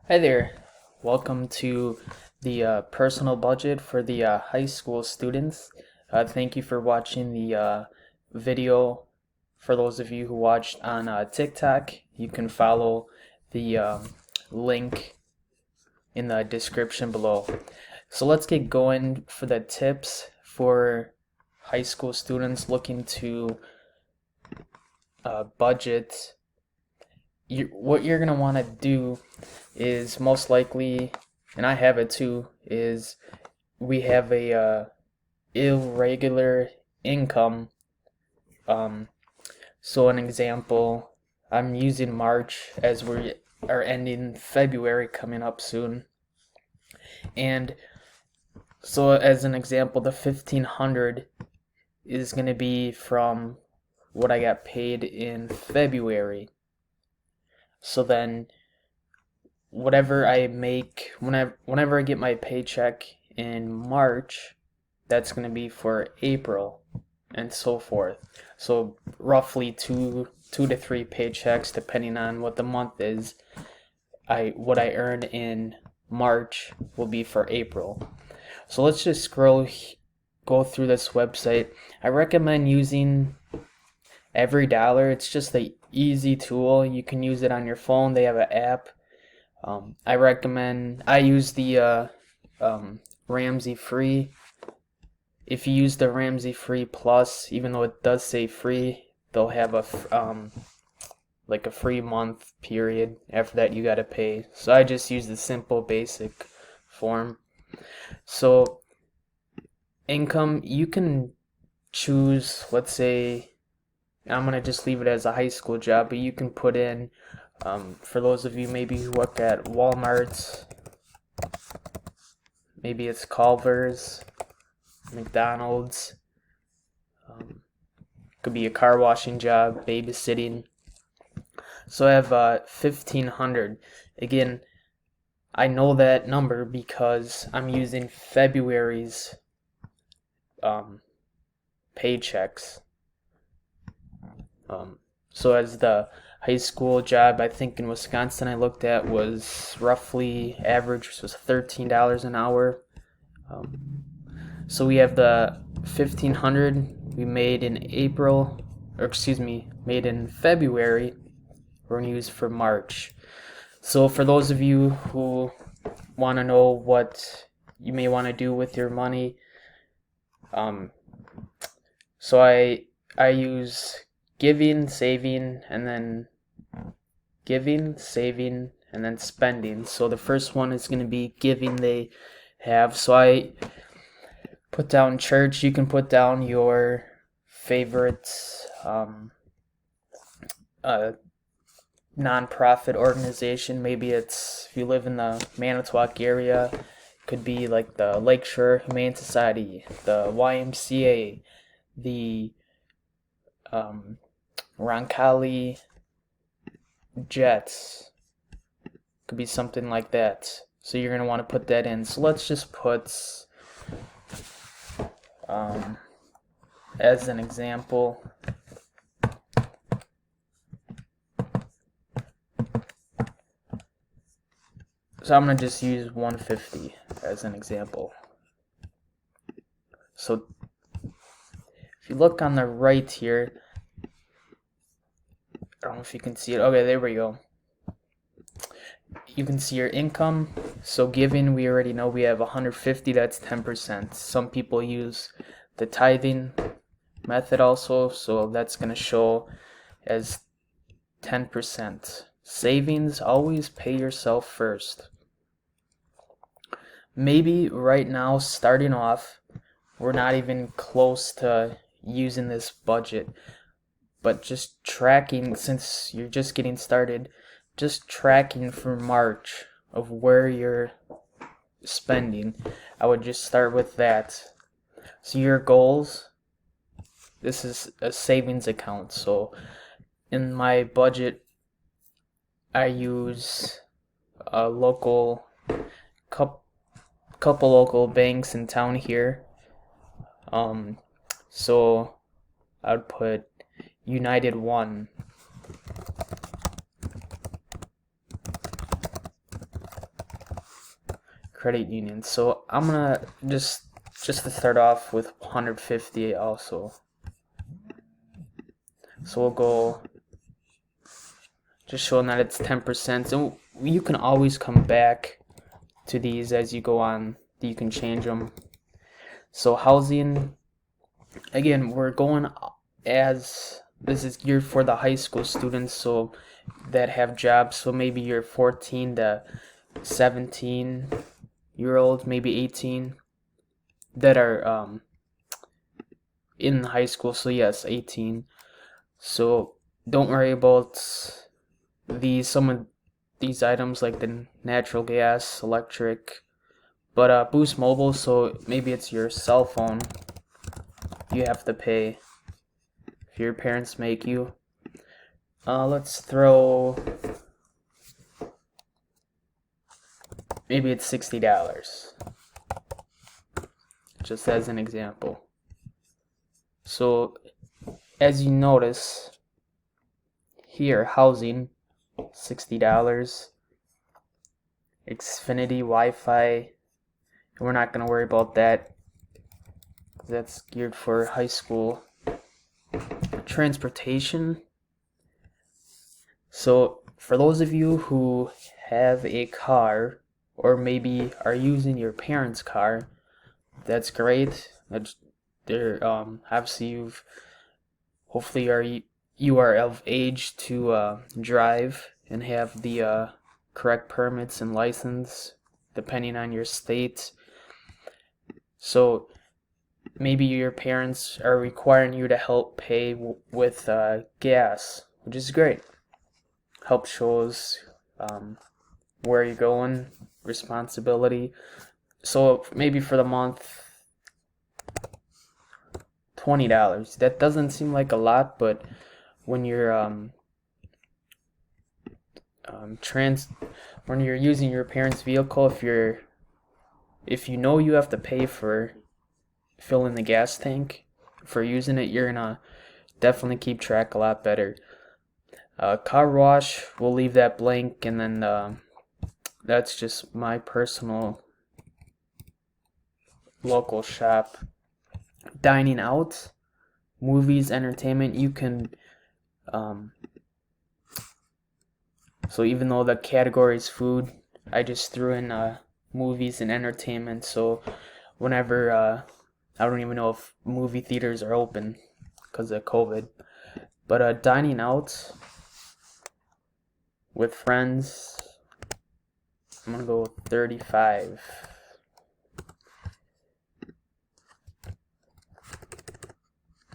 Hi there. Welcome to the personal budget for the high school students. Thank you for watching the video. For those of you who watched on TikTok, you can follow the link in the description below. So let's get going for the tips for high school students looking to budget. What you're gonna want to do is most likely, and I have it too, is we have a irregular income. Um, so an example, I'm using March as we are ending February coming up soon, and so as an example, the 1,500 is going to be from what I got paid in February. So then whatever I make, whenever I get my paycheck in March, that's going to be for April and so forth. So roughly two to three paychecks depending on what the month is. What I earn in March will be for April. So let's just go through this website. I recommend using Every Dollar. It's just an easy tool. You can use it on your phone. They have an app. I use the Ramsey Free. If you use the Ramsey Free Plus, even though it does say free, they'll have like a free month period. After that, you gotta pay. So I just use the simple basic form. So income, you can choose, let's say, I'm gonna just leave it as a high school job, but you can put in, for those of you maybe who work at Walmart, maybe it's Culver's, McDonald's, could be a car washing job, babysitting. So I have 1,500. Again, I know that number because I'm using February's paychecks. So as the high school job, I think in Wisconsin I looked at was roughly average was $13 an hour. So we have the 1,500 we made in April, or excuse me, made in February. We're gonna use for March. So for those of you who want to know what you may want to do with your money, so I use giving, saving, and then spending. So the first one is going to be giving. They have, so I put down church. You can put down your favorite nonprofit organization. Maybe it's, if you live in the Manitowoc area, it could be like the Lakeshore Humane Society, the YMCA, the Roncalli Jets. Could be something like that. So you're going to want to put that in. So let's just put, as an example, so I'm going to just use 150 as an example. So if you look on the right here, I don't know if you can see it. Okay, there we go. You can see your income. So giving, we already know we have 150, that's 10%. Some people use the tithing method also, so that's going to show as 10%. Savings, always pay yourself first. Maybe right now, starting off, we're not even close to using this budget, but just tracking, since you're just getting started, just tracking for March of where you're spending. I would just start with that. So your goals, this is a savings account. So in my budget, I use a couple local banks in town here. So I would put United One. credit union. So I'm gonna just to start off with 150 also. So we'll go just showing that it's 10%. So you can always come back to these as you go on. You can change them. So housing, again, we're going as this is geared for the high school students, so that have jobs. So maybe you're 14 to 17-year-olds, maybe 18, that are in high school. So yes, 18. So don't worry about some of these items like the natural gas, electric, but Boost Mobile. So maybe it's your cell phone you have to pay if your parents make you. Let's throw, maybe it's $60, just as an example. So as you notice here, housing, $60, Xfinity, Wi-Fi, we're not going to worry about that, that's geared for high school. Transportation, so for those of you who have a car or maybe are using your parents' car, that's great. Obviously hopefully you are of age to drive and have the correct permits and license depending on your state. So maybe your parents are requiring you to help pay with gas, which is great. Help shows where you're going, responsibility. So maybe for the month, $20. That doesn't seem like a lot, but when you're when you're using your parents' vehicle, if you know you have to pay for filling the gas tank for using it, you're gonna definitely keep track a lot better. Car wash, we'll leave that blank, and then that's just my personal local shop. Dining out, movies, entertainment, you can so even though the category is food, I just threw in movies and entertainment. So whenever I don't even know if movie theaters are open because of COVID, but dining out with friends, I'm gonna go with 35.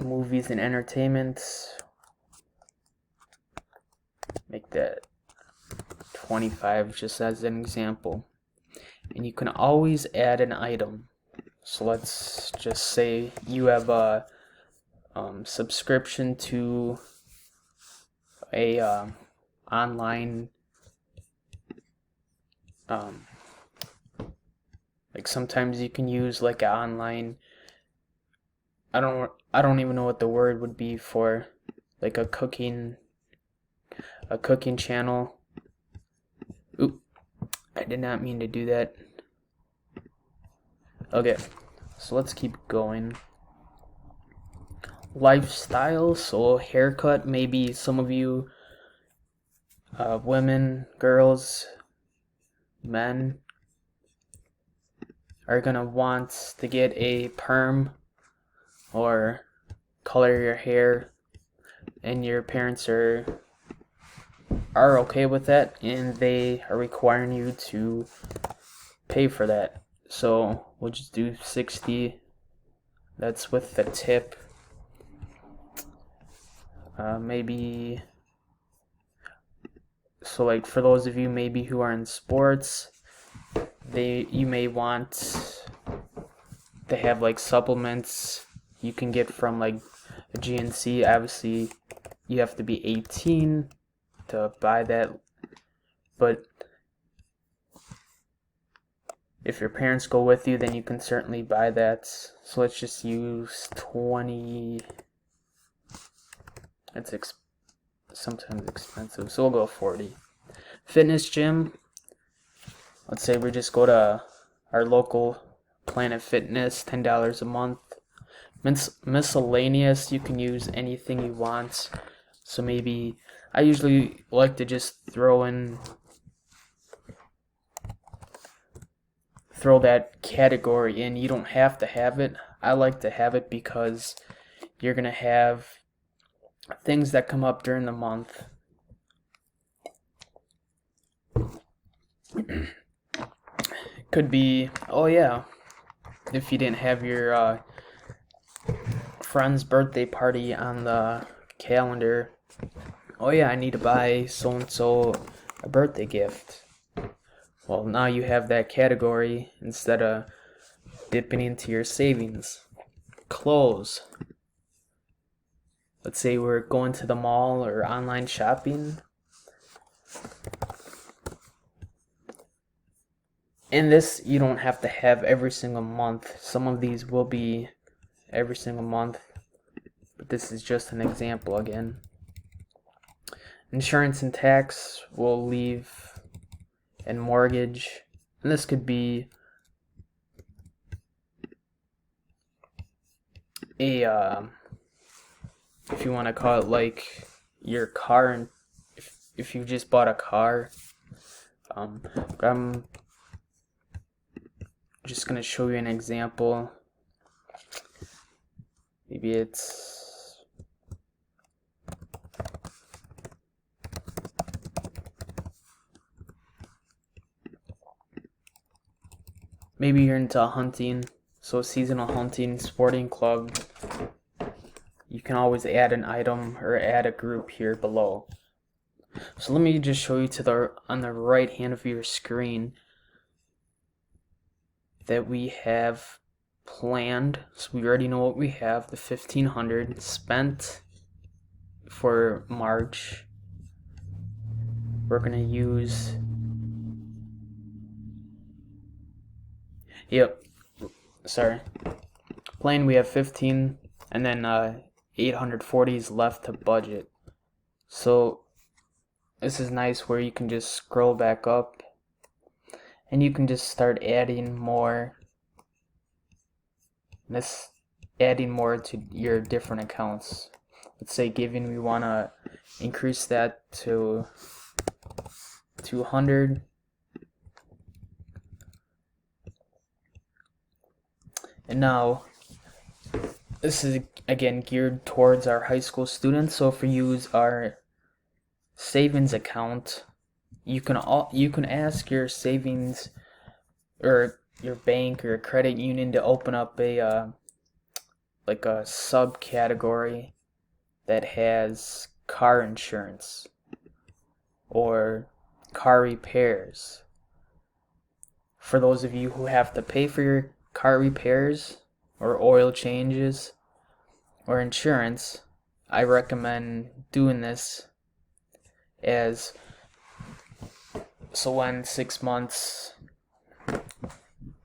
Movies and entertainment, make that 25 just as an example. And you can always add an item. So let's just say you have a subscription to a online like sometimes you can use like an online, I don't even know what the word would be for, like a cooking channel. Oop, I did not mean to do that. Okay, so let's keep going. Lifestyle, so haircut, maybe some of you women, girls, men are gonna want to get a perm or color your hair, and your parents are okay with that, and they are requiring you to pay for that. So we'll just do 60. That's with the tip. Maybe, so like for those of you maybe who are in sports, you may want to have like supplements you can get from like a GNC. Obviously you have to be 18 to buy that, but if your parents go with you, then you can certainly buy that. So let's just use 20. It's sometimes expensive, so we'll go 40. Fitness gym, let's say we just go to our local Planet Fitness, $10 a month. Miscellaneous, you can use anything you want. So maybe I usually like to just throw that category in. You don't have to have it. I like to have it because you're gonna have things that come up during the month. Could be, oh yeah, if you didn't have your friend's birthday party on the calendar, oh yeah, I need to buy so and so a birthday gift. Well, now you have that category instead of dipping into your savings. Clothes. Let's say we're going to the mall or online shopping. And this you don't have to have every single month. Some of these will be every single month, but this is just an example again. Insurance and tax will leave, and mortgage. And this could be a if you want to call it like your car, and if you just bought a car. I'm just gonna show you an example. Maybe it's maybe you're into hunting, so seasonal hunting, sporting club. You can always add an item or add a group here below. So let me just show you on the right hand of your screen that we have planned. So we already know what we have, the $1,500 spent for March. We're gonna use, plan we have 15, and then 840 is left to budget. So this is nice where you can just scroll back up and you can just start adding more. Adding more to your different accounts. Let's say giving, we want to increase that to 200. And now this is again geared towards our high school students. So if we use our savings account, you can ask your savings or your bank or credit union to open up a like a subcategory that has car insurance or car repairs. For those of you who have to pay for your car repairs or oil changes or insurance, I recommend doing this, as so when 6 months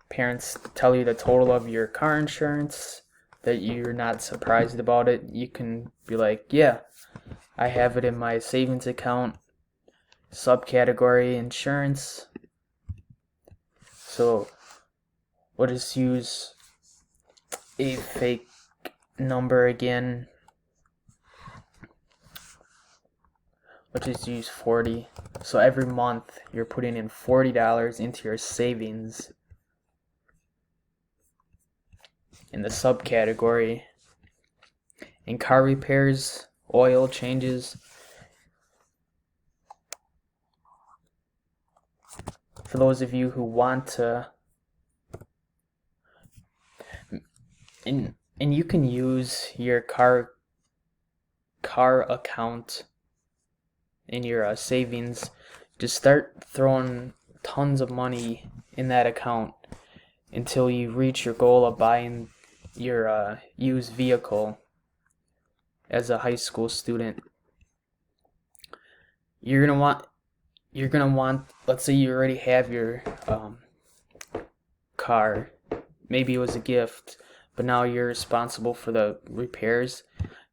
parents tell you the total of your car insurance, that you're not surprised about it. You can be like, yeah, I have it in my savings account, subcategory insurance. So we'll just use a fake number again. We'll just use 40. So every month you're putting in $40 into your savings in the subcategory. In car repairs, oil changes, for those of you who want to, and you can use your car account in your savings. Just start throwing tons of money in that account until you reach your goal of buying your used vehicle. As a high school student, you're gonna want, let's say you already have your car, maybe it was a gift, but now you're responsible for the repairs.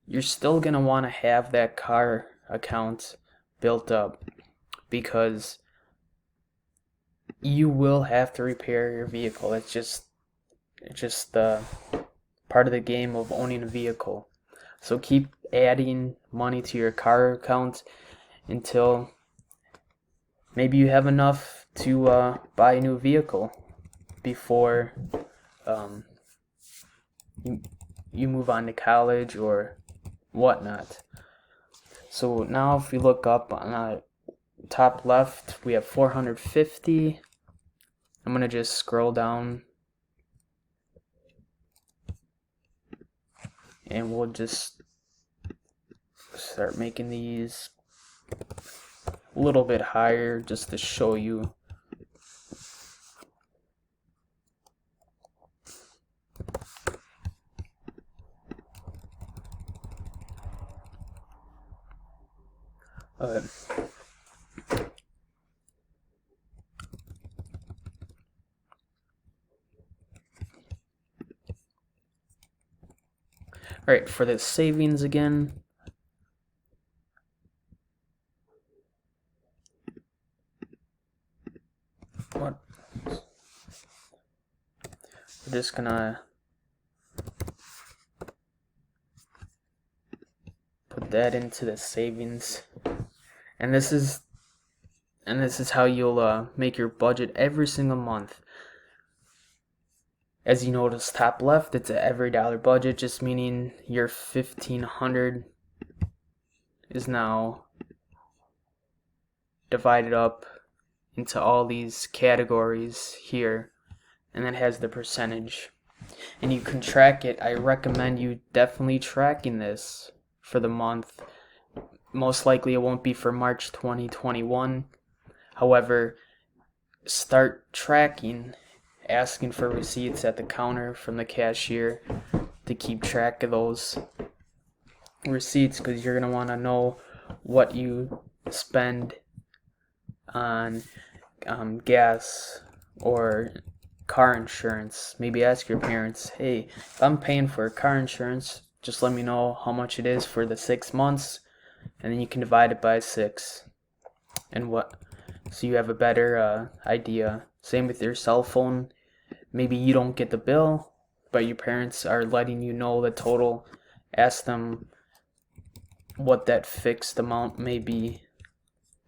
You're still gonna want to have that car account built up, because you will have to repair your vehicle. It's just the part of the game of owning a vehicle. So keep adding money to your car account until maybe you have enough to buy a new vehicle before you move on to college or whatnot. So now if we look up on the top left, we have 450. I'm going to just scroll down and we'll just start making these a little bit higher just to show you. Alright, for the savings again, we're just gonna put that into the savings, and this is how you'll make your budget every single month. As you notice, top left, it's an every dollar budget, just meaning your $1,500 is now divided up into all these categories here, and then has the percentage. And you can track it. I recommend you definitely tracking this for the month. Most likely it won't be for March 2021. However, start tracking, asking for receipts at the counter from the cashier to keep track of those receipts, because you're going to want to know what you spend on gas or car insurance. Maybe ask your parents, hey, if I'm paying for car insurance, just let me know how much it is for the 6 months, and then you can divide it by 6 and so you have a better idea. Same with your cell phone. Maybe you don't get the bill, but your parents are letting you know the total. Ask them what that fixed amount may be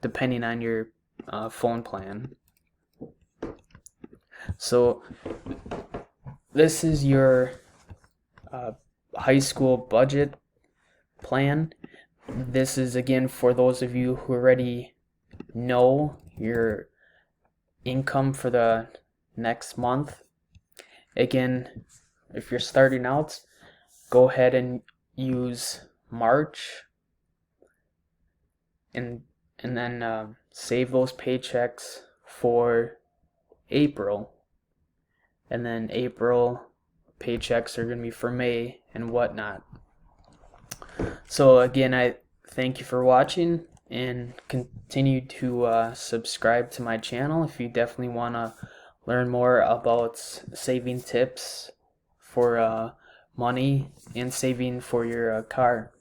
depending on your phone plan. So this is your high school budget plan. This is again for those of you who already know your income for the next month. Again, if you're starting out, go ahead and use March and then save those paychecks for April, and then April paychecks are going to be for May and whatnot. So again, I thank you for watching, and continue to subscribe to my channel if you definitely want to learn more about saving tips for money and saving for your car.